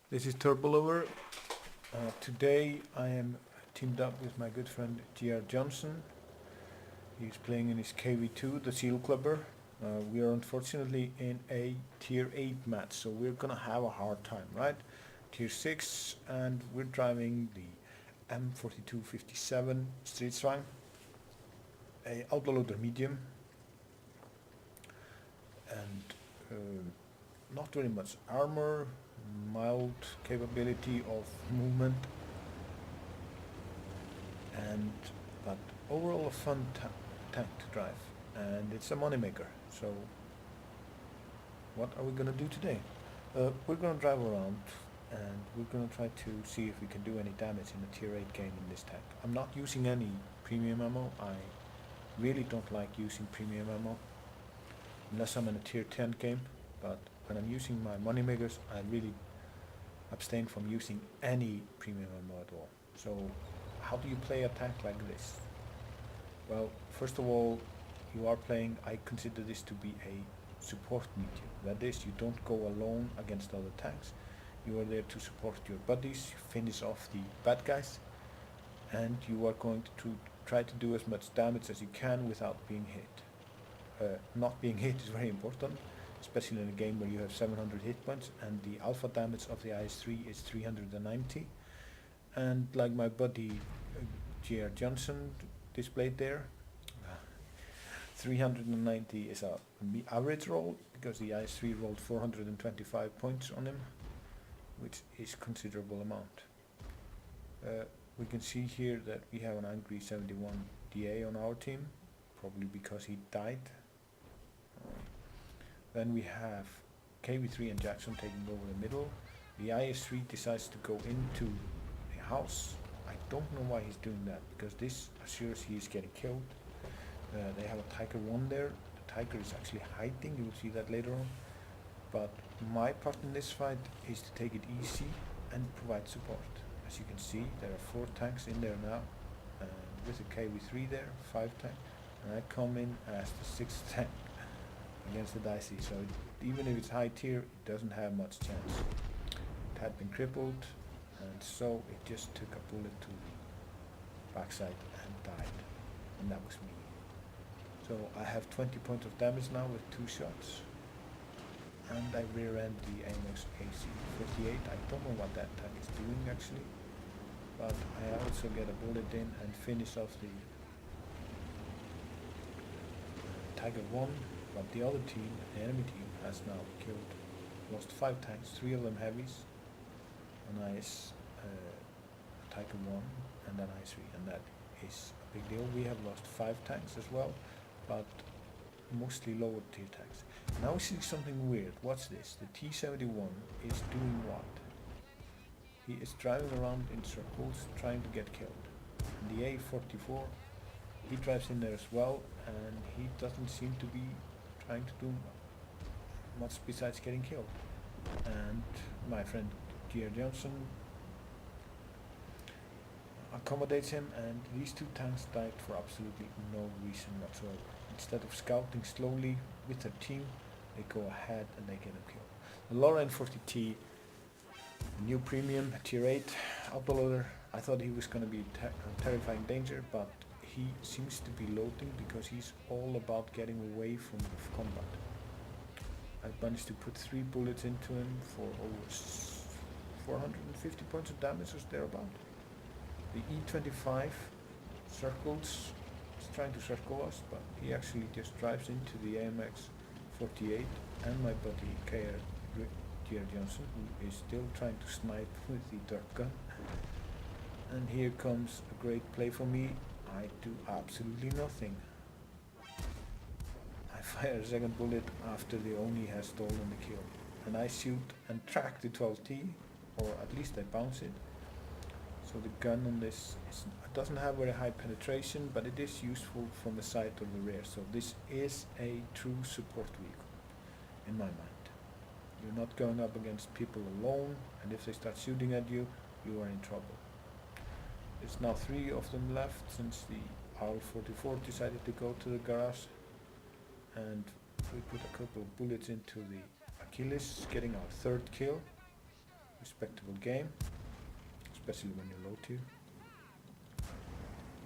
This is Turbolover. Today I am teamed up with my good friend G.R. Johnson. He's playing in his KV2, the Seal Clubber. We are unfortunately in a Tier 8 match, so we're gonna have a hard time, right? Tier 6, and we're driving the M4257 Strv, a autoloader medium, and not very much armor, mild capability of movement, and but overall a fun tank to drive, and it's a moneymaker. So what are we gonna do today? We're gonna drive around and we're gonna try to see if we can do any damage in a tier 8 game in this tank. I'm not using any premium ammo. I really don't like using premium ammo unless I'm in a tier 10 game, but when I'm using my moneymakers I really abstain from using any premium ammo at all. So how do you play a tank like this? Well, first of all, you are playing, I consider this to be a support medium. That is, you don't go alone against other tanks. You are there to support your buddies, finish off the bad guys, and you are going to try to do as much damage as you can without being hit. Not being hit is very important, especially in a game where you have 700 hit points and the alpha damage of the IS-3 is 390. And like my buddy J.R. Johnson displayed there, 390 is a average roll because the IS-3 rolled 425 points on him, which is considerable amount. We can see here that we have an angry 71 DA on our team, probably because he died. Then we have KV3 and Jackson taking over the middle. The IS-3 decides to go into a house. I don't know why he's doing that, because this assures he is getting killed. They have a Tiger 1 there. The Tiger is actually hiding, you will see that later on. But my part in this fight is to take it easy and provide support. As you can see, there are 4 tanks in there now, with a KV3 there, 5 tanks, and I come in as the 6th tank against the Dicey, so even if it's high tier, it doesn't have much chance. It had been crippled, and so it just took a bullet to the backside and died, and that was me. So I have 20 points of damage now with 2 shots, and I rear end the AMX AC-58. I don't know what that tank is doing actually, but I also get a bullet in and finish off the Tiger 1. But the other team, the enemy team, has now lost 5 tanks, 3 of them heavies, an IS, Tiger 1 and an IS-3, and that is a big deal. We have lost 5 tanks as well, but mostly lower tier tanks. Now we see something weird. What's this? The T-71 is doing what? He is driving around in circles trying to get killed. And the A-44, he drives in there as well, and he doesn't seem to be trying to do much besides getting killed. And my friend G.R. Johnson accommodates him, and these 2 tanks died for absolutely no reason whatsoever. Instead of scouting slowly with their team, they go ahead and they get him killed. The Laura N40T, new premium, tier 8 autoloader. I thought he was going to be a terrifying danger, but he seems to be loading because he's all about getting away from the combat. I managed to put 3 bullets into him for over 450 points of damage or thereabout. The E25 circles, is trying to circle us, but he actually just drives into the AMX 48 and my buddy J.R. Johnson, who is still trying to snipe with the dirt gun. And here comes a great play for me. I do absolutely nothing. I fire a second bullet after the Oni has stolen the kill, and I shoot and track the 12T, or at least I bounce it. So the gun on this doesn't have very high penetration, but it is useful from the side or the rear. So this is a true support vehicle, in my mind. You're not going up against people alone, and if they start shooting at you, you are in trouble. There's now 3 of them left since the RL-44 decided to go to the garage, and we put a couple of bullets into the Achilles, getting our 3rd kill. respectable game, especially when you're low tier.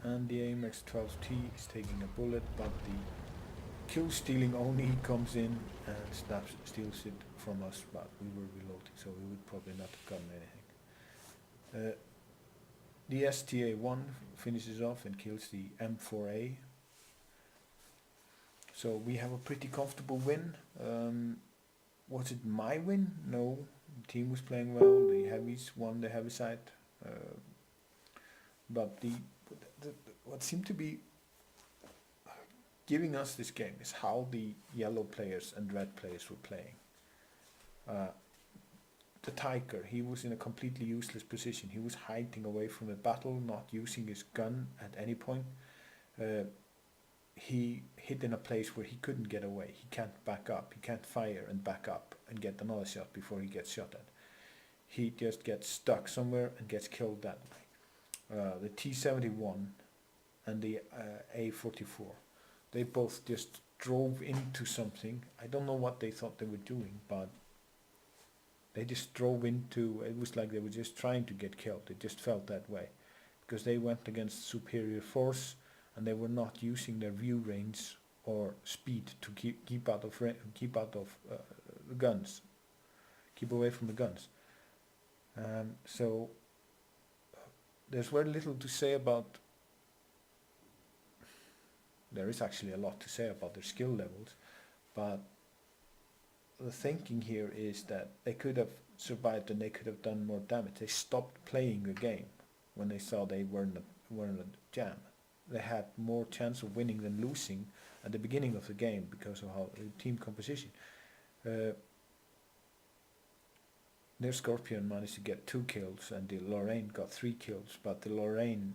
And the AMX 12T is taking a bullet, but the kill stealing Oni comes in and steals it from us, but we were reloading, so we would probably not have gotten anything. The STA-1 finishes off and kills the M4A. So we have a pretty comfortable win. Was it my win? No, the team was playing well, the heavies won the heavy side. But what seemed to be giving us this game is how the yellow players and red players were playing. The Tiger, he was in a completely useless position. He was hiding away from the battle, not using his gun at any point. He hit in a place where he couldn't get away. He can't back up. He can't fire and back up and get another shot before he gets shot at. He just gets stuck somewhere and gets killed that way. The T-71 and the A-44, they both just drove into something. I don't know what they thought they were doing, but they just drove into, it was like they were just trying to get killed. It just felt that way, because they went against superior force and they were not using their view range or speed to keep out of the guns, keep away from the guns. So there's very little to say about. There is actually a lot to say about their skill levels, but the thinking here is that they could have survived and they could have done more damage. They stopped playing the game when they saw they were in a jam. They had more chance of winning than losing at the beginning of the game because of how the team composition. Their Scorpion managed to get 2 kills and the Lorraine got 3 kills, but the Lorraine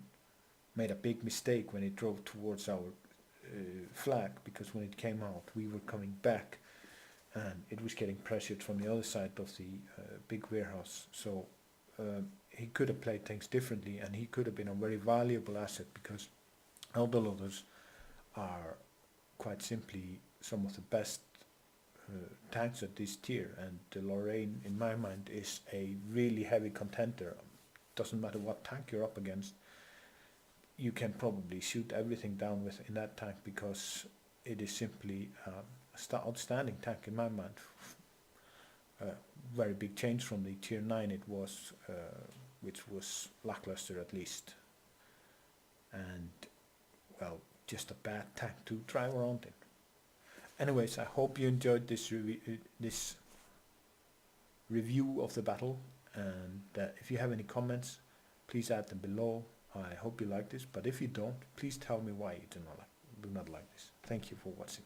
made a big mistake when it drove towards our flag, because when it came out we were coming back and it was getting pressured from the other side of the big warehouse. So he could have played things differently and he could have been a very valuable asset, because autoloaders are quite simply some of the best tanks at this tier, and the Lorraine in my mind is a really heavy contender. Doesn't matter what tank you're up against, you can probably shoot everything down in that tank, because it is simply outstanding tank in my mind. Very big change from the tier 9 it was, which was lackluster at least, and well, just a bad tank to drive around in. Anyways, I hope you enjoyed this review of the battle, and if you have any comments, please add them below. I hope you like this, but if you don't, please tell me why you do not like this. Thank you for watching.